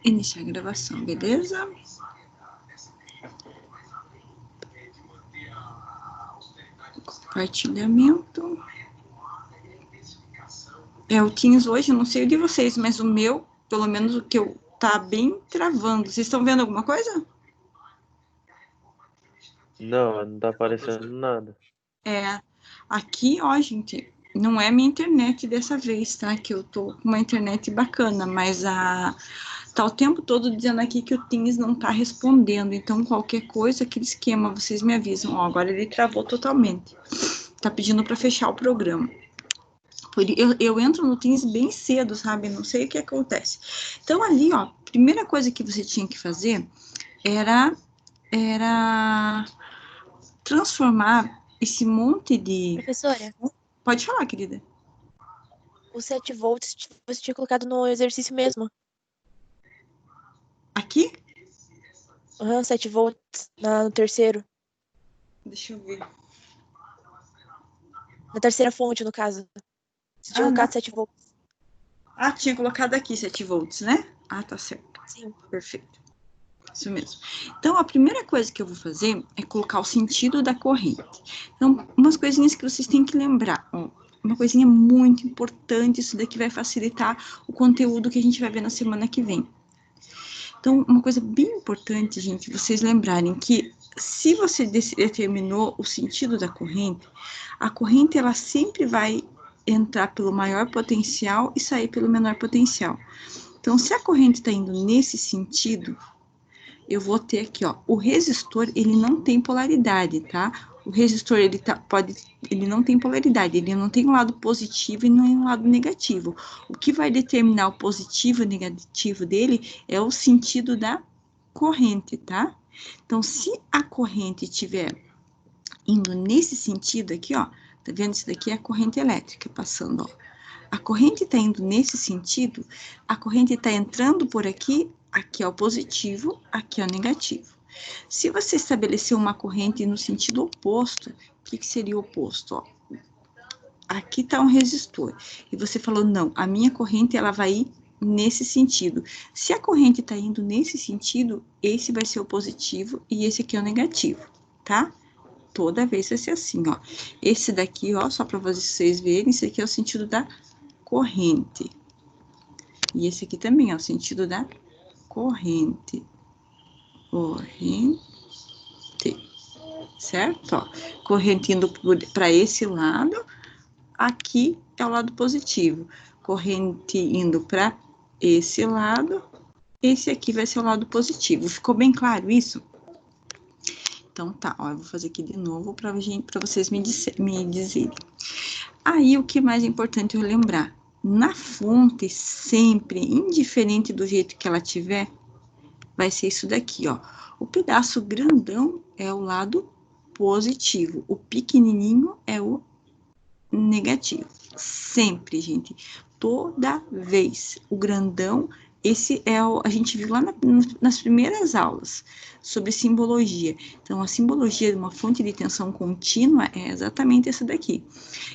Iniciar a gravação, beleza? Compartilhamento. O Teams hoje, não sei o de vocês, mas o meu, pelo menos o que eu, tá bem travando. Vocês estão vendo alguma coisa? Não tá aparecendo nada. Aqui, ó, gente, não é minha internet dessa vez, tá? Que eu tô com uma internet bacana, mas tá o tempo todo dizendo aqui que o Teams não tá respondendo. Então, qualquer coisa, aquele esquema, vocês me avisam. Ó, agora ele travou totalmente. Tá pedindo para fechar o programa. Eu entro no Teams bem cedo, sabe? Não sei o que acontece. Então, ali, ó, primeira coisa que você tinha que fazer era transformar esse monte de... Professora, Pode falar, querida. os 7 volts você tinha colocado no exercício mesmo. Aqui? 7 volts no terceiro. Deixa eu ver. Na terceira fonte, no caso. Você tinha colocado 7 volts. Tinha colocado aqui 7 volts, né? Tá certo. Sim. Perfeito. Isso mesmo. Então, a primeira coisa que eu vou fazer é colocar o sentido da corrente. Então, umas coisinhas que vocês têm que lembrar. Ó, uma coisinha muito importante, isso daqui vai facilitar o conteúdo que a gente vai ver na semana que vem. Então, uma coisa bem importante, gente, vocês lembrarem que se você determinou o sentido da corrente, a corrente ela sempre vai entrar pelo maior potencial e sair pelo menor potencial. Então, se a corrente está indo nesse sentido, eu vou ter aqui, ó, o resistor, ele não tem polaridade, tá? O resistor, ele não tem polaridade, ele não tem um lado positivo e nem um lado negativo. O que vai determinar o positivo e o negativo dele é o sentido da corrente, tá? Então, se a corrente estiver indo nesse sentido aqui, ó, tá vendo? Isso daqui é a corrente elétrica passando, ó. A corrente está indo nesse sentido, a corrente está entrando por aqui, aqui é o positivo, aqui é o negativo. Se você estabelecer uma corrente no sentido oposto, o que seria o oposto? Ó, aqui está um resistor, e você falou, não, a minha corrente ela vai ir nesse sentido. Se a corrente está indo nesse sentido, esse vai ser o positivo e esse aqui é o negativo, tá? Toda vez vai ser assim, ó. Esse daqui, ó, só para vocês verem, esse aqui é o sentido da corrente. E esse aqui também é o sentido da corrente. Corrente. Certo? Ó, corrente indo para esse lado. Aqui é o lado positivo. Corrente indo para esse lado. Esse aqui vai ser o lado positivo. Ficou bem claro isso? Então, tá. Ó, eu vou fazer aqui de novo para vocês me dizerem. Aí, o que mais é importante eu lembrar? Na fonte, sempre, indiferente do jeito que ela tiver, vai ser isso daqui, ó. O pedaço grandão é o lado positivo, o pequenininho é o negativo. Sempre, gente. Toda vez. O grandão, esse é a gente viu lá nas primeiras aulas sobre simbologia. Então, a simbologia de uma fonte de tensão contínua é exatamente essa daqui.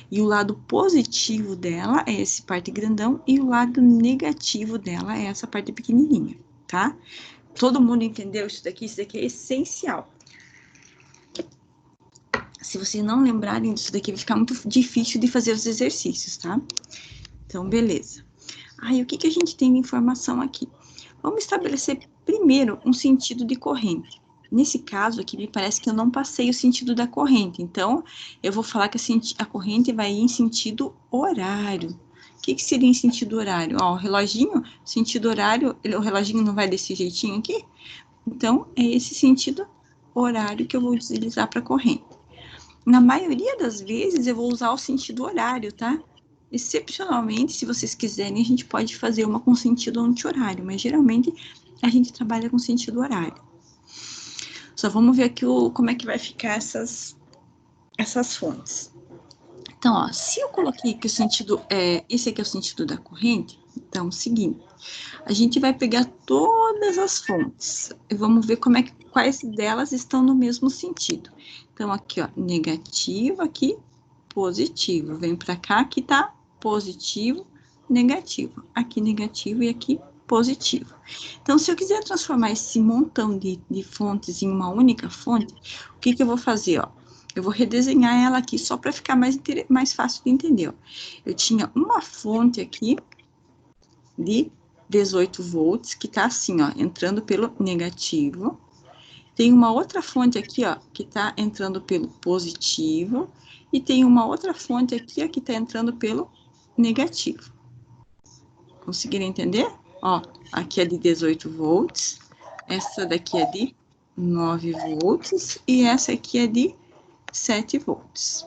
E o lado positivo dela é esse parte grandão e o lado negativo dela é essa parte pequenininha, tá? Todo mundo entendeu isso daqui? Isso daqui é essencial. Se vocês não lembrarem disso daqui, vai ficar muito difícil de fazer os exercícios, tá? Então, beleza. Aí, o que a gente tem de informação aqui? Vamos estabelecer primeiro um sentido de corrente. Nesse caso aqui, me parece que eu não passei o sentido da corrente. Então, eu vou falar que a corrente vai ir em sentido horário. O que seria em sentido horário? Ó, o reloginho, sentido horário, o reloginho não vai desse jeitinho aqui? Então, é esse sentido horário que eu vou utilizar para corrente. Na maioria das vezes, eu vou usar o sentido horário, tá? Excepcionalmente, se vocês quiserem, a gente pode fazer uma com sentido anti-horário, mas geralmente a gente trabalha com sentido horário. Só vamos ver aqui como é que vai ficar essas fontes. Então, ó, se eu coloquei que o sentido esse aqui é o sentido da corrente, então é o seguinte, a gente vai pegar todas as fontes e vamos ver quais delas estão no mesmo sentido. Então, aqui, ó, negativo, aqui, positivo. Vem para cá, aqui tá positivo, negativo. Aqui negativo e aqui positivo. Então, se eu quiser transformar esse montão de fontes em uma única fonte, o que eu vou fazer, ó? Eu vou redesenhar ela aqui só para ficar mais fácil de entender, ó. Eu tinha uma fonte aqui de 18 volts, que tá assim, ó, entrando pelo negativo. Tem uma outra fonte aqui, ó, que tá entrando pelo positivo. E tem uma outra fonte aqui, ó, que tá entrando pelo negativo. Conseguiram entender? Ó, aqui é de 18 volts. Essa daqui é de 9 volts. E essa aqui é de 7 volts.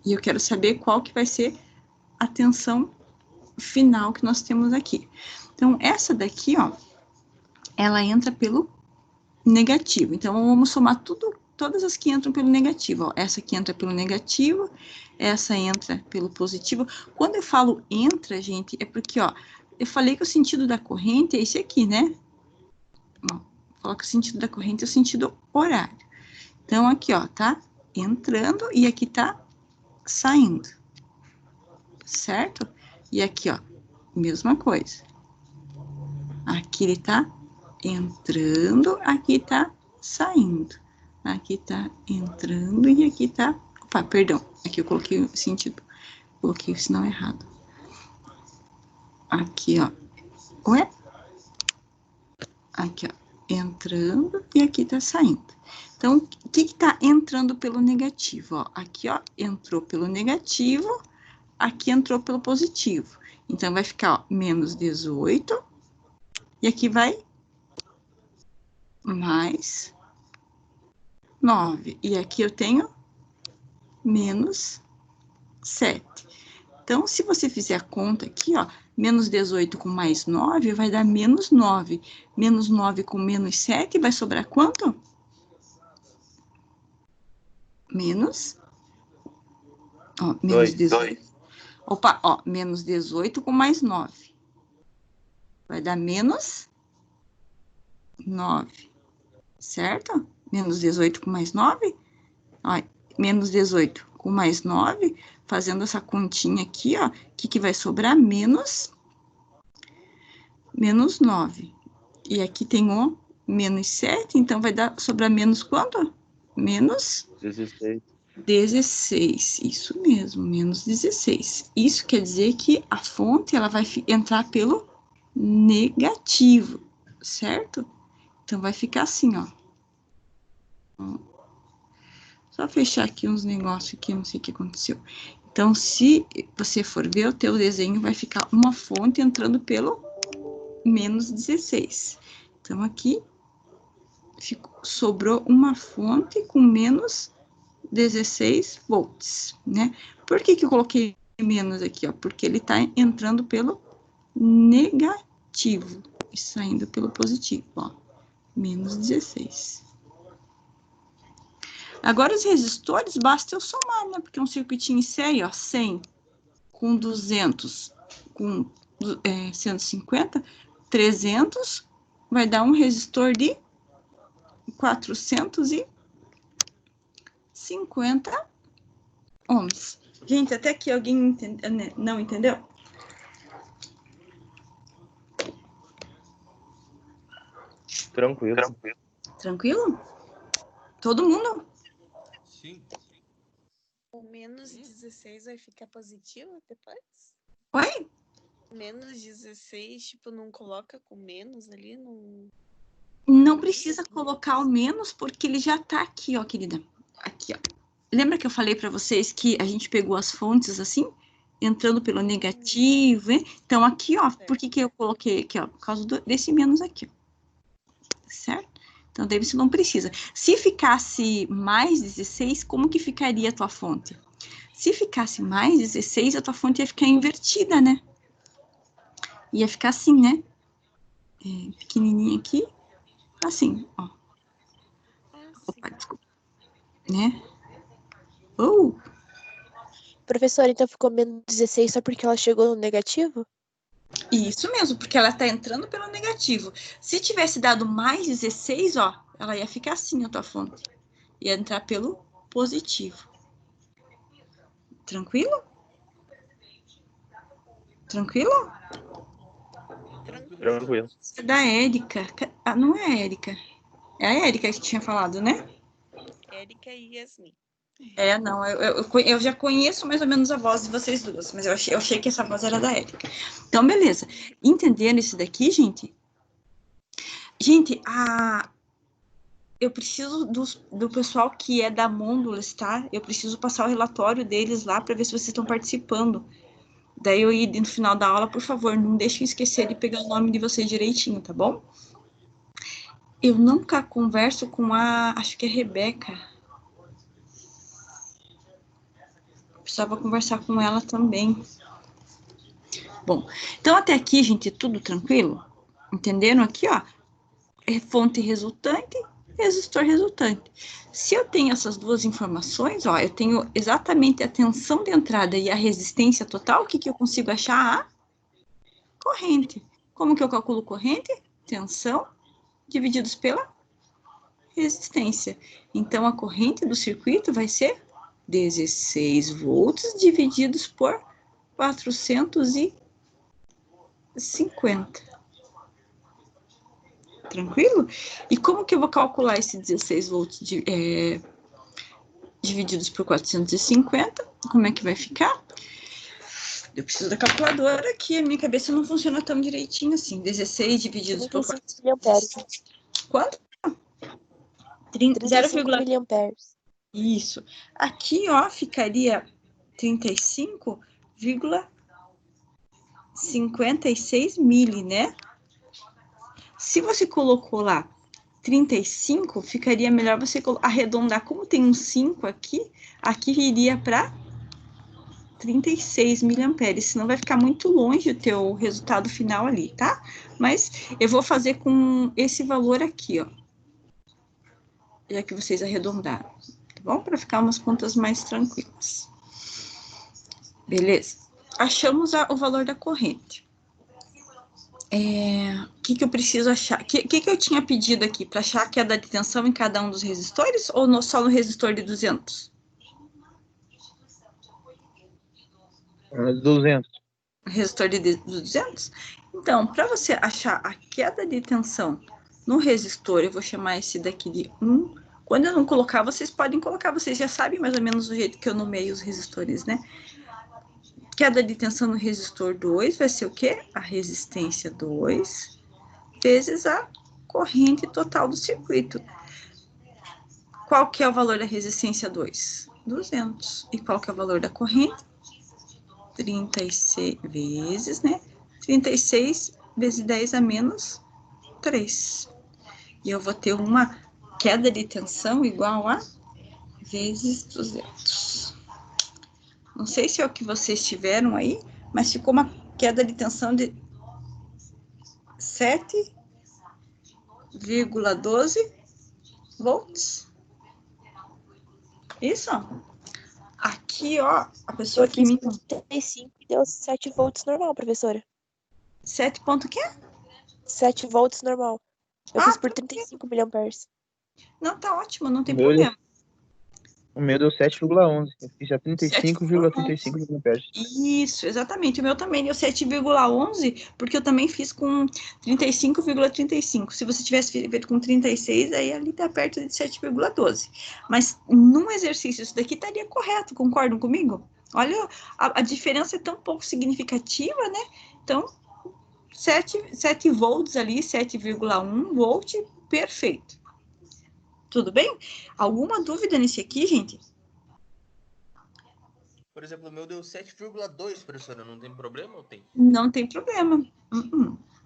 E eu quero saber qual que vai ser a tensão final que nós temos aqui. Então, essa daqui, ó, ela entra pelo negativo. Então, vamos somar todas as que entram pelo negativo. Ó. Essa aqui entra pelo negativo, essa entra pelo positivo. Quando eu falo entra, gente, é porque, ó, eu falei que o sentido da corrente é esse aqui, né? Ó, coloca o sentido da corrente é o sentido horário. Então, aqui, ó, tá entrando e aqui tá saindo. Certo? E aqui, ó, mesma coisa. Aqui ele tá entrando, aqui tá saindo. Aqui tá entrando e aqui tá... Opa, perdão, aqui eu coloquei o sentido, coloquei o sinal errado. Aqui, ó. Ué? Aqui, ó, entrando e aqui tá saindo. Então, o que que tá entrando pelo negativo, ó? Aqui, ó, entrou pelo negativo, aqui entrou pelo positivo. Então, vai ficar, ó, menos 18, e aqui vai mais 9. E aqui eu tenho menos 7. Então, se você fizer a conta aqui, ó, menos 18 com mais 9 vai dar menos 9. Menos 9 com menos 7 vai sobrar quanto? Menos... Ó, menos 18. Opa, ó, menos 18 com mais 9. Vai dar menos 9. Certo? Menos 18 com mais 9. Ó, menos 18 com mais 9. Fazendo essa continha aqui, ó. O que vai sobrar? Menos 9. E aqui tem o menos 7, então vai sobrar menos quanto? Menos 16. 16, isso mesmo, menos 16. Isso quer dizer que a fonte ela vai entrar pelo negativo, certo? Então, vai ficar assim, ó. Só fechar aqui uns negócios aqui, não sei o que aconteceu. Então, se você for ver, o teu desenho vai ficar uma fonte entrando pelo menos 16. Então, aqui sobrou uma fonte com menos 16 volts, né? Por que eu coloquei menos aqui, ó? Porque ele tá entrando pelo negativo e saindo pelo positivo, ó. Menos 16. Agora, os resistores, basta eu somar, né? Porque um circuitinho em série, ó, 100 com 200, com 150, 300, vai dar um resistor de 450 ohms. Gente, até aqui alguém não entendeu? Tranquilo. Tranquilo? Todo mundo? Sim. O menos 16 vai ficar positivo depois? Oi? Menos 16, tipo, não coloca com menos ali? Não precisa colocar o menos, porque ele já tá aqui, ó, querida. Aqui, ó. Lembra que eu falei para vocês que a gente pegou as fontes assim? Entrando pelo negativo, hein? Então, aqui, ó, por que eu coloquei aqui, ó? Por causa desse menos aqui, ó. Certo? Então, daí você não precisa. Se ficasse mais 16, como que ficaria a tua fonte? Se ficasse mais 16, a tua fonte ia ficar invertida, né? Ia ficar assim, né? Pequenininha aqui, assim, ó. Opa, desculpa. Né? Professora, então ficou menos 16 só porque ela chegou no negativo? Isso mesmo, porque ela tá entrando pelo negativo. Se tivesse dado mais 16, ó, ela ia ficar assim, a tua fonte. Ia entrar pelo positivo. Tranquilo? Tranquilo? Tranquilo. É da Érica. Ah, não é a Érica. É a Érica que tinha falado, né? Érica e Yasmin. É, não, eu já conheço mais ou menos a voz de vocês duas, mas eu achei que essa voz era da Érica. Então, beleza. Entendendo isso daqui, gente? Gente, eu preciso do pessoal que é da Mondelez, tá? Eu preciso passar o relatório deles lá para ver se vocês estão participando. Daí eu ir no final da aula, por favor, não deixem esquecer de pegar o nome de vocês direitinho, tá bom? Eu nunca converso com acho que é Rebeca. Precisava conversar com ela também. Bom, então até aqui, gente, tudo tranquilo? Entenderam aqui, ó? É fonte resultante, resistor resultante. Se eu tenho essas duas informações, ó, eu tenho exatamente a tensão de entrada e a resistência total, o que eu consigo achar? A corrente. Como que eu calculo corrente? Tensão divididos pela resistência. Então, a corrente do circuito vai ser 16 volts divididos por 450. Tranquilo? E como que eu vou calcular esse 16 volts divididos por 450? Como é que vai ficar? Eu preciso da calculadora aqui, a minha cabeça não funciona tão direitinho assim. 16 divididos por 35 miliamperes. Quanto? 35 miliamperes. Isso. Aqui, ó, ficaria 35,56 mili, né? Se você colocou lá 35, ficaria melhor você arredondar. Como tem um 5 aqui iria para 36 miliamperes, senão vai ficar muito longe o teu resultado final ali, tá? Mas eu vou fazer com esse valor aqui, ó. Já que vocês arredondaram, tá bom? Para ficar umas contas mais tranquilas. Beleza? Achamos o valor da corrente. O que eu preciso achar? O que eu tinha pedido aqui? Para achar a queda de tensão em cada um dos resistores ou só no resistor de 200? 200. Resistor de 200? Então, para você achar a queda de tensão no resistor, eu vou chamar esse daqui de 1. Quando eu não colocar, vocês podem colocar, vocês já sabem mais ou menos o jeito que eu nomeio os resistores, né? Queda de tensão no resistor 2 vai ser o quê? A resistência 2 vezes a corrente total do circuito. Qual que é o valor da resistência 2? 200. E qual que é o valor da corrente? 36 vezes, né? 36 vezes 10 a menos 3. E eu vou ter uma queda de tensão igual a vezes 200. Não sei se é o que vocês tiveram aí, mas ficou uma queda de tensão de 7,12 volts. Isso? Aqui, ó, a pessoa que me... 35 e deu 7 volts normal, professora. 7 ponto quê? 7 volts normal. Eu fiz por 35 miliamperes. Não, tá ótimo, não tem problema. O meu deu 7,11. Eu fiz a 35,35 miliamperes. Isso, exatamente. O meu também deu 7,11, porque eu também fiz com 35,35. Se você tivesse feito com 36, aí ali tá perto de 7,12. Mas num exercício, isso daqui estaria correto, concordam comigo? Olha, a diferença é tão pouco significativa, né? Então, 7 volts ali, 7,1 volt, perfeito. Tudo bem? Alguma dúvida nesse aqui, gente? Por exemplo, o meu deu 7,2, professora. Não tem problema ou tem? Não tem problema.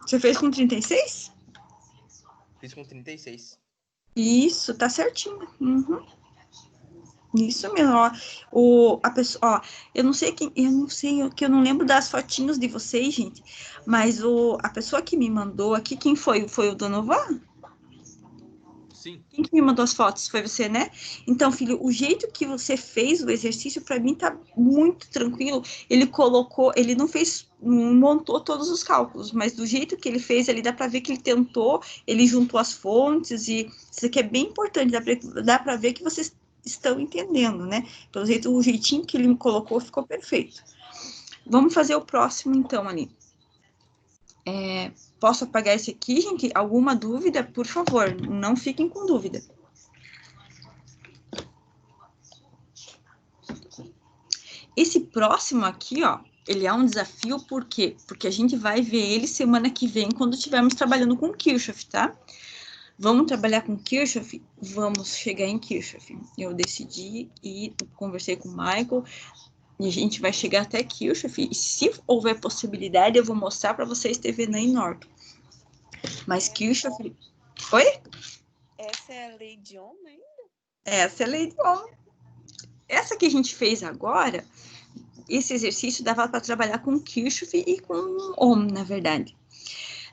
Você fez com 36? Fiz com 36. Isso, tá certinho. Isso mesmo, ó. A pessoa, ó, eu não sei, que eu não lembro das fotinhos de vocês, gente, mas a pessoa que me mandou aqui, quem foi? Foi o Donovan? Sim. Quem que me mandou as fotos? Foi você, né? Então, filho, o jeito que você fez o exercício, para mim, tá muito tranquilo. Ele não montou todos os cálculos, mas do jeito que ele fez, ali dá para ver que ele tentou, ele juntou as fontes, e isso aqui é bem importante, dá para ver que vocês estão entendendo, né? Pelo jeito, o jeitinho que ele me colocou ficou perfeito. Vamos fazer o próximo, então, ali. Posso apagar esse aqui, gente? Alguma dúvida? Por favor, não fiquem com dúvida. Esse próximo aqui, ó, ele é um desafio, por quê? Porque a gente vai ver ele semana que vem, quando estivermos trabalhando com Kirchhoff, tá? Vamos trabalhar com Kirchhoff? Vamos chegar em Kirchhoff. Eu decidi e conversei com o Michael, e a gente vai chegar até Kirchhoff, e se houver possibilidade, eu vou mostrar para vocês TV na Norton. Mas Kirchhoff... Oi? Essa é a lei de Ohm ainda? Essa é a lei de Ohm. Essa que a gente fez agora, esse exercício dava para trabalhar com Kirchhoff e com Ohm, na verdade.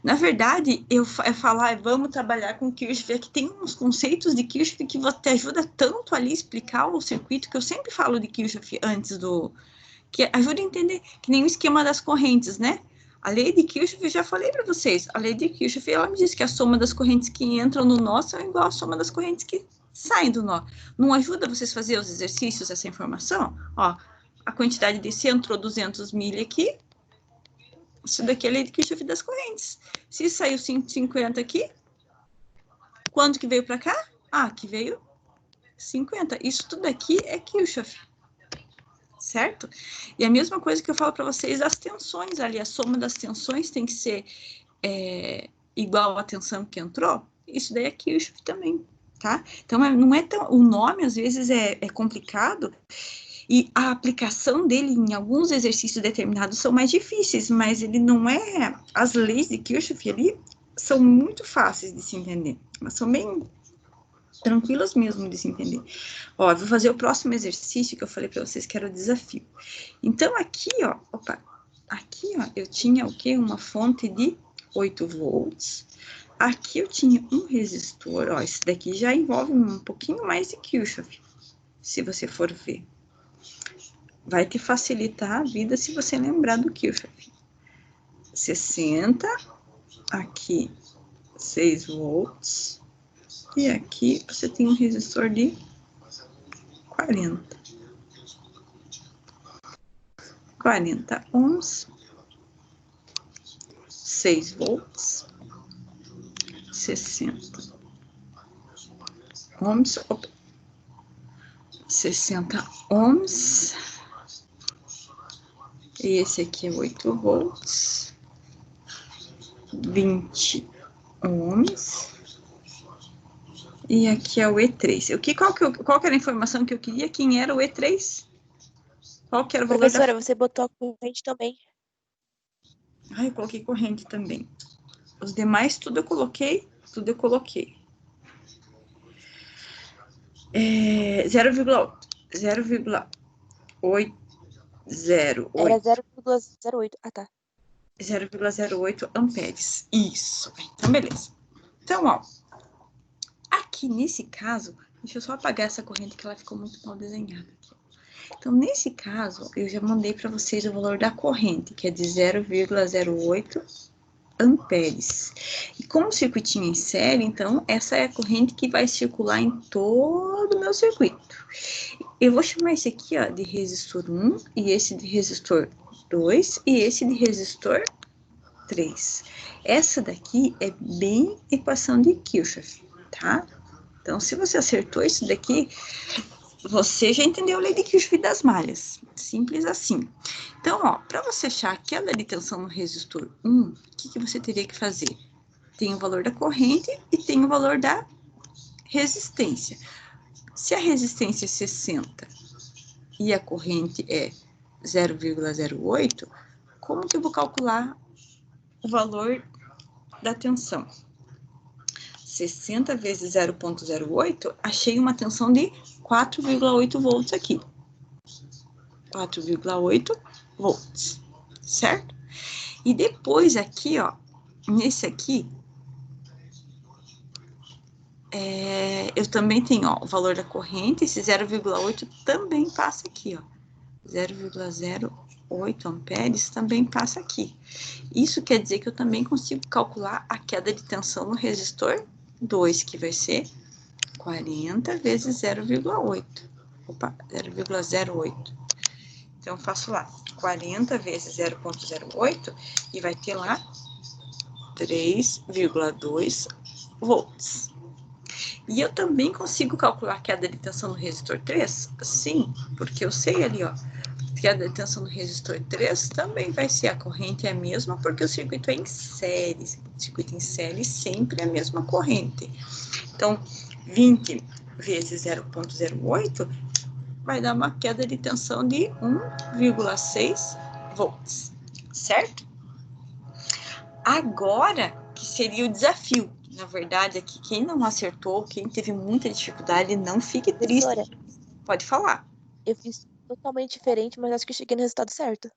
Na verdade, eu falar, vamos trabalhar com Kirchhoff, é que tem uns conceitos de Kirchhoff que te ajuda tanto ali a explicar o circuito, que eu sempre falo de Kirchhoff antes do... que ajuda a entender, que nem o esquema das correntes, né? A lei de Kirchhoff, eu já falei para vocês, a lei de Kirchhoff, ela me diz que a soma das correntes que entram no nó é igual à soma das correntes que saem do nó. Não ajuda vocês a fazer os exercícios, essa informação? Ó, a quantidade de se entrou 200 milha aqui, isso daqui é a lei de Kirchhoff das correntes. Se saiu 150 aqui, quanto que veio para cá? Ah, que veio 50. Isso tudo aqui é Kirchhoff. Certo? E a mesma coisa que eu falo para vocês das tensões ali, a soma das tensões tem que ser igual à tensão que entrou, isso daí é Kirchhoff também, tá? Então, não é tão... O nome, às vezes, é complicado, e a aplicação dele em alguns exercícios determinados são mais difíceis, mas ele não é... As leis de Kirchhoff ali são muito fáceis de se entender, mas são bem tranquilas mesmo de se entender. Ó, vou fazer o próximo exercício que eu falei para vocês que era o desafio. Então, aqui, ó, aqui, ó, eu tinha o quê? Uma fonte de 8 volts. Aqui eu tinha um resistor, ó, esse daqui já envolve um pouquinho mais de Kirchhoff, se você for ver. Vai te facilitar a vida se você lembrar do Kirchhoff. 60, aqui 6 volts, e aqui você tem um resistor de 40 ohms, 6 volts, 60 ohms, 60 ohms, e esse aqui é 8 volts, 20 ohms, e aqui é o E3. Qual que era a informação que eu queria? Quem era o E3? Qual que era o valor Professora, você botou a corrente também. Eu coloquei corrente também. Os demais, tudo eu coloquei. 0,808. Era 0,08. Ah, tá. 0,08 amperes. Isso. Então, beleza. Então, ó. Aqui, nesse caso, deixa eu só apagar essa corrente que ela ficou muito mal desenhada aqui. Então, nesse caso, eu já mandei para vocês o valor da corrente, que é de 0,08 amperes. E como o circuitinho é em série, então, essa é a corrente que vai circular em todo o meu circuito. Eu vou chamar esse aqui, ó, de resistor 1, e esse de resistor 2, e esse de resistor 3. Essa daqui é bem equação de Kirchhoff, tá? Então, se você acertou isso daqui, você já entendeu a lei de Kirchhoff das malhas. Simples assim. Então, ó, para você achar a queda de tensão no resistor 1, o que você teria que fazer? Tem o valor da corrente e tem o valor da resistência. Se a resistência é 60 e a corrente é 0,08, como que eu vou calcular o valor da tensão? 60 vezes 0,08, achei uma tensão de 4,8 volts aqui. 4,8 volts, certo? E depois aqui, ó, nesse aqui, eu também tenho, ó, o valor da corrente, esse 0,8 também passa aqui, ó. 0,08 amperes também passa aqui. Isso quer dizer que eu também consigo calcular a queda de tensão no resistor 2, que vai ser 40 vezes 0,8. Opa, 0,08. Então, eu faço lá 40 vezes 0,08 e vai ter lá 3,2 volts. E eu também consigo calcular a queda de tensão no resistor 3? Sim, porque eu sei ali, ó, que a tensão no resistor 3 também vai ser a corrente é a mesma, porque o circuito é em série. O circuito em série sempre é a mesma corrente. Então, 20 vezes 0,08 vai dar uma queda de tensão de 1,6 volts, certo? Agora, que seria o desafio. Na verdade, aqui, quem não acertou, quem teve muita dificuldade, não fique triste. Professora, Pode falar. eu fiz totalmente diferente, mas acho que cheguei no resultado certo.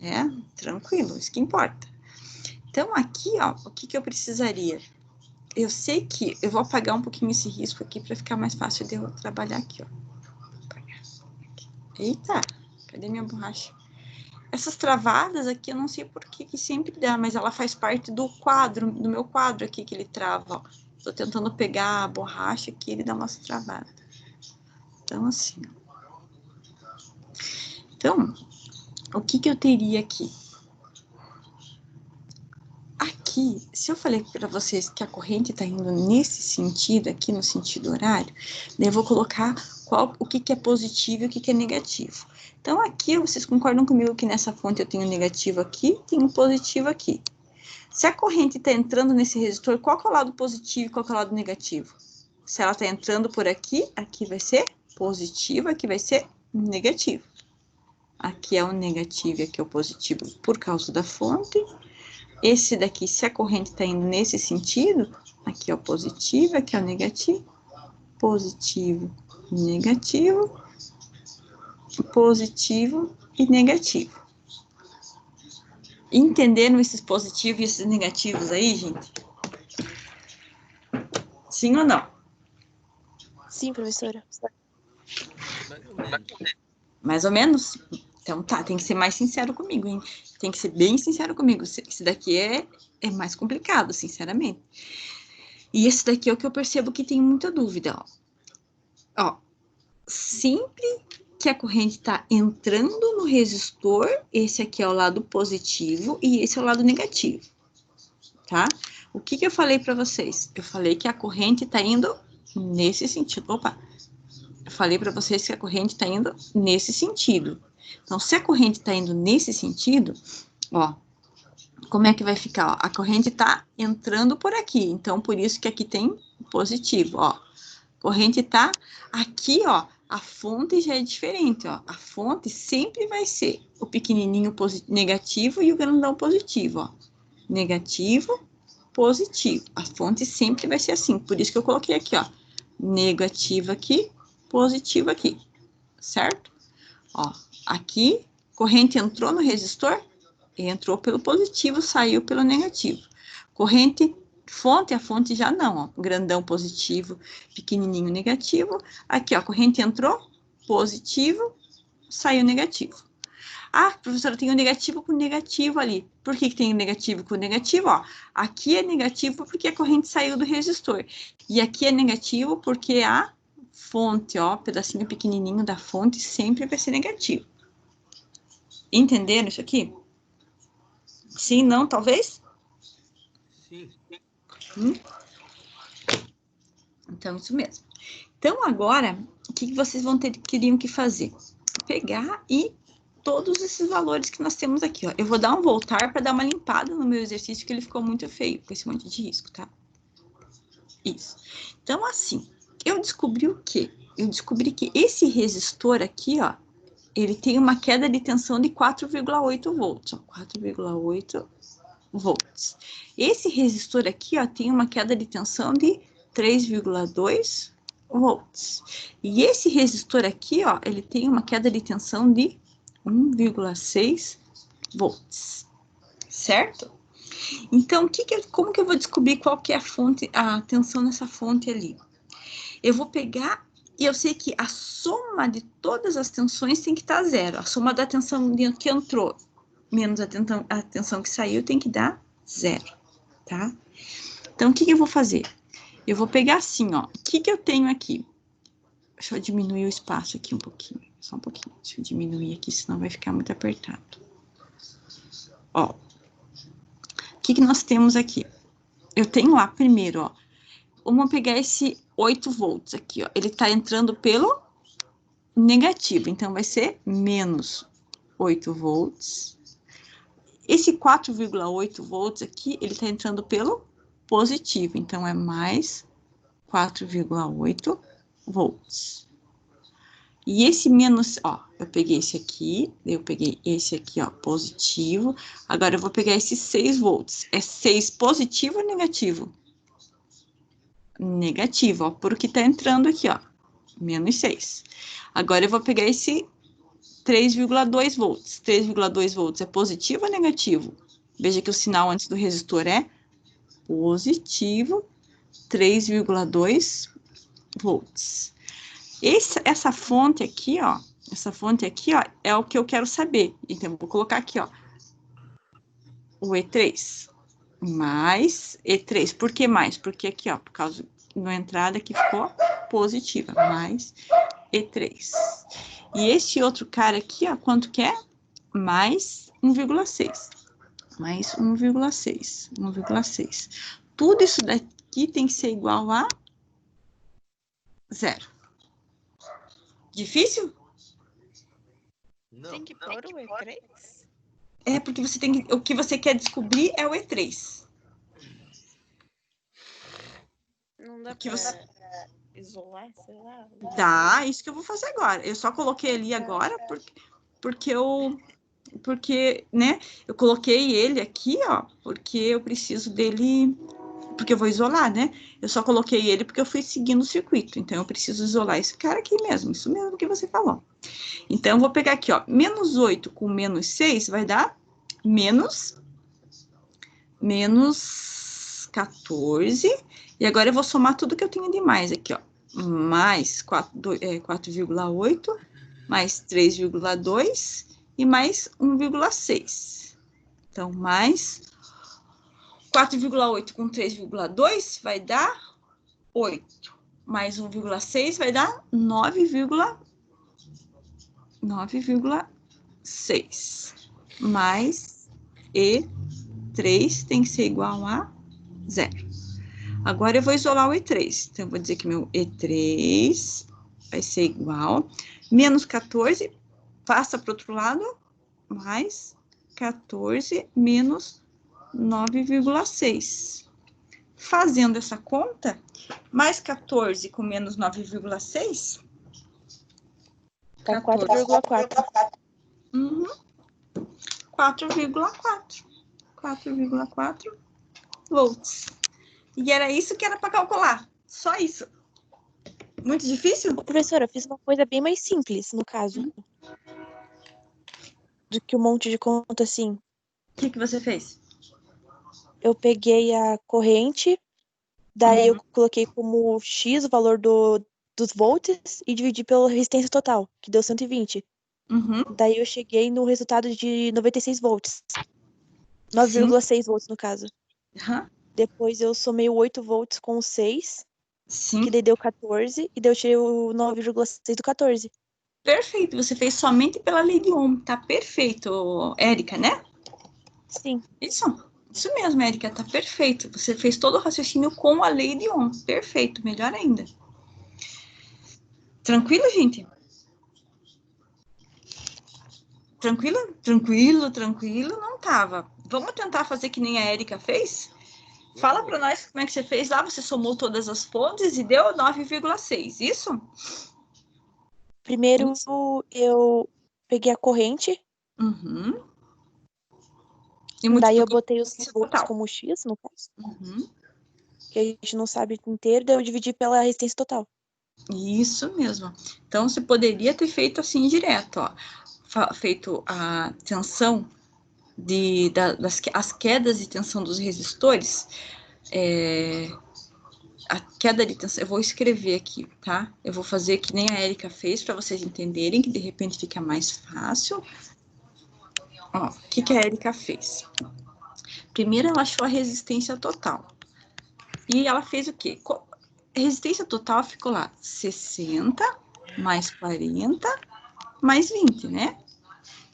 É, tranquilo, isso que importa. Então, aqui, ó, o que eu precisaria? Eu sei que eu vou apagar um pouquinho esse risco aqui para ficar mais fácil de eu trabalhar aqui, ó. Eita, cadê minha borracha? Essas travadas aqui, eu não sei por que sempre dá, mas ela faz parte do quadro, do meu quadro aqui que ele trava, ó. Tô tentando pegar a borracha aqui, ele dá umas travadas. Então, assim. Então, o que eu teria aqui? Aqui, se eu falei para vocês que a corrente está indo nesse sentido, aqui no sentido horário, daí eu vou colocar o que é positivo e o que é negativo. Então, aqui, vocês concordam comigo que nessa fonte eu tenho negativo aqui, tenho positivo aqui. Se a corrente está entrando nesse resistor, qual que é o lado positivo e qual que é o lado negativo? Se ela está entrando por aqui, aqui vai ser positivo, aqui vai ser negativo. Aqui é o negativo e aqui é o positivo por causa da fonte. Esse daqui, se a corrente está indo nesse sentido, aqui é o positivo, aqui é o negativo, positivo, negativo, positivo e negativo. Entenderam esses positivos e esses negativos aí, gente? Sim ou não? Sim, professora. Mais ou menos? Então tá, tem que ser mais sincero comigo, hein? Tem que ser bem sincero comigo. Esse daqui é mais complicado, sinceramente. E esse daqui é o que eu percebo que tem muita dúvida, ó. Sempre que a corrente está entrando no resistor, esse aqui é o lado positivo e esse é o lado negativo, tá? O que eu falei para vocês? Eu falei que a corrente está indo nesse sentido. Opa! Eu falei para vocês que a corrente está indo nesse sentido. Então, se a corrente está indo nesse sentido, ó, como é que vai ficar? Ó, a corrente está entrando por aqui, então por isso que aqui tem positivo, ó. Corrente tá aqui, ó, a fonte já é diferente, ó. A fonte sempre vai ser o pequenininho negativo e o grandão positivo, ó. Negativo, positivo. A fonte sempre vai ser assim, por isso que eu coloquei aqui, ó. Negativo aqui, positivo aqui, certo? Ó, aqui, corrente entrou no resistor, entrou pelo positivo, saiu pelo negativo. Corrente fonte, a fonte já não, ó, grandão positivo, pequenininho negativo. Aqui, ó, corrente entrou, positivo, saiu negativo. Ah, professora, tem o negativo com negativo ali. Por que tem o negativo com negativo? Ó, aqui é negativo porque a corrente saiu do resistor. E aqui é negativo porque a fonte, ó, pedacinho pequenininho da fonte sempre vai ser negativo. Entenderam isso aqui? Sim, não, talvez? Sim. Então, isso mesmo. Então, agora, o que vocês teriam que fazer? Pegar e todos esses valores que nós temos aqui, ó. Eu vou dar um voltar para dar uma limpada no meu exercício, que ele ficou muito feio, com esse monte de risco, tá? Isso. Então, assim, eu descobri o quê? Eu descobri que esse resistor aqui, ó, ele tem uma queda de tensão de 4,8 volts, ó, 4,8 volts. Esse resistor aqui, ó, tem uma queda de tensão de 3,2 volts. E esse resistor aqui, ó, ele tem uma queda de tensão de 1,6 volts, certo? Então, como que eu vou descobrir qual que é a fonte, a tensão nessa fonte ali? Eu vou pegar, e eu sei que a soma de todas as tensões tem que estar zero. A soma da tensão que entrou menos a tensão que saiu tem que dar zero, tá? Então, o que eu vou fazer? Eu vou pegar assim, ó. O que eu tenho aqui? Deixa eu diminuir o espaço aqui um pouquinho. Só um pouquinho. Deixa eu diminuir aqui, senão vai ficar muito apertado. Ó. O que nós temos aqui? eu tenho lá primeiro, ó. Vamos pegar esse 8 volts aqui, ó. Ele tá entrando pelo negativo, então vai ser menos 8 volts. Esse 4,8 volts aqui, ele tá entrando pelo positivo, então é mais 4,8 volts. E esse menos, ó, eu peguei esse aqui, eu peguei esse aqui, ó, positivo. Agora eu vou pegar esses 6 volts. É 6 positivo ou negativo? Negativo, ó, porque tá entrando aqui, ó, menos 6. Agora eu vou pegar esse 3,2 volts. 3,2 volts é positivo ou negativo? Veja que o sinal antes do resistor é positivo, 3,2 volts. Essa fonte aqui, ó, é o que eu quero saber. Então, eu vou colocar aqui, ó, o E3 mais E3. Por que mais? Porque aqui, ó, por causa da entrada que ficou positiva, mais E3. E esse outro cara aqui, ó, quanto que é? Mais 1,6. Mais 1,6. 1,6. Tudo isso daqui tem que ser igual a 0. Difícil? Não. Tem que pôr o E3? É, porque você tem que, o que você quer descobrir é o E3. Não dá Que pra você... isolar, sei lá. Dá, isso que eu vou fazer agora. Eu só coloquei ali agora porque, né, eu coloquei ele aqui, ó, porque eu preciso dele, porque eu vou isolar, né? Eu só coloquei ele porque eu fui seguindo o circuito, então eu preciso isolar esse cara aqui mesmo, isso mesmo que você falou. Então, eu vou pegar aqui, ó, menos 8 com menos 6 vai dar menos 14, e agora eu vou somar tudo que eu tenho de mais aqui, ó, mais 4,8, mais 3,2 e mais 1,6. Então, mais 4,8 com 3,2 vai dar 8. Mais 1,6 vai dar 9,6. Mais E3 tem que ser igual a 0. Agora eu vou isolar o E3. Então, eu vou dizer que meu E3 vai ser igual. Menos 14, passa para o outro lado, mais 14 menos 9,6. Fazendo essa conta, mais 14 com menos 9,6... Tá 4,4. 4,4 volts. E era isso que era para calcular. Só isso. Muito difícil? Ô, professora, eu fiz uma coisa bem mais simples, no caso. Do que um monte de conta assim. O que você fez? Eu peguei a corrente, daí eu coloquei como X o valor dos volts e dividi pela resistência total, que deu 120. Daí eu cheguei no resultado de 96 volts. 9,6 volts, no caso. Depois eu somei o 8 volts com o 6, que daí deu 14, e daí eu tirei o 9,6 do 14. Perfeito, você fez somente pela lei de Ohm, tá perfeito, Érica, né? Sim. Isso mesmo, Érica, tá perfeito. Você fez todo o raciocínio com a lei de Ohm, perfeito, melhor ainda. Tranquilo, gente? Tranquilo, não tava. Vamos tentar fazer que nem a Érica fez? Fala para nós como é que você fez lá, você somou todas as fontes e deu 9,6, isso? Primeiro eu peguei a corrente, daí eu botei os volts como X, no caso. Que a gente não sabe inteiro, daí eu dividi pela resistência total. Isso mesmo. Então, você poderia ter feito assim direto, ó. Feito a tensão as quedas de tensão dos resistores, a queda de tensão, eu vou escrever aqui, tá? Eu vou fazer que nem a Érica fez, para vocês entenderem, que de repente fica mais fácil. Ó, o que a Érica fez? Primeiro, ela achou a resistência total. E ela fez o quê? A resistência total ficou lá, 60 mais 40 mais 20, né?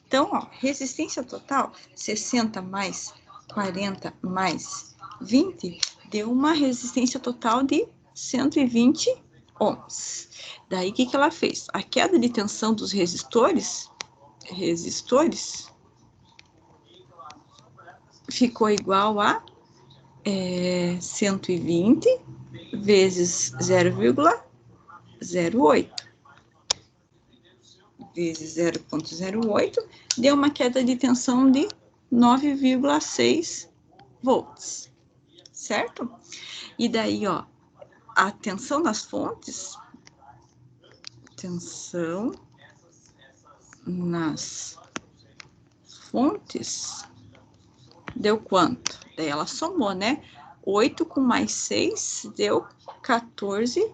Então, ó, resistência total, 60 mais 40 mais 20, deu uma resistência total de 120 ohms. Daí, o que ela fez? A queda de tensão dos resistores ficou igual a 120 vezes 0,08 vezes 0,08, deu uma queda de tensão de 9,6 volts, certo? E daí, ó, a tensão nas fontes, deu quanto? Daí ela somou, né? 8 com mais 6 deu 14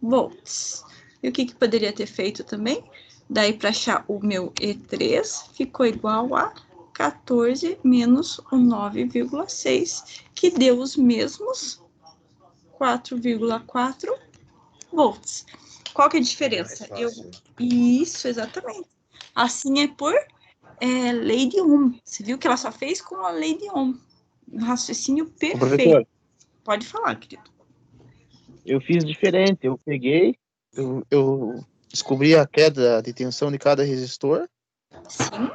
volts. E o que poderia ter feito também? Daí, para achar o meu E3, ficou igual a 14 menos o 9,6, que deu os mesmos 4,4 volts. Qual que é a diferença? Isso, exatamente. Assim é por lei de Ohm. Você viu que ela só fez com a lei de Ohm. Um raciocínio perfeito. Professor, pode falar, querido. Eu fiz diferente. Eu peguei, eu descobri a queda de tensão de cada resistor. Sim.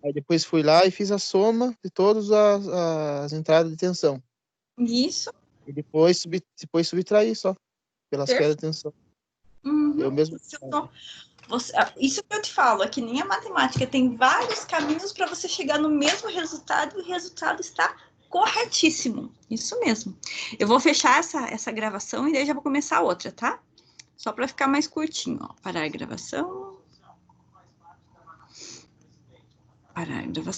Aí depois fui lá e fiz a soma de todas as entradas de tensão. Isso. E depois subtraí só, pelas quedas de tensão. Uhum. Eu mesmo. Isso que eu te falo, é que nem a matemática, tem vários caminhos para você chegar no mesmo resultado e o resultado está corretíssimo. Isso mesmo. Eu vou fechar essa gravação e daí já vou começar outra, tá? Só para ficar mais curtinho, ó. Parar a gravação. Parar a gravação.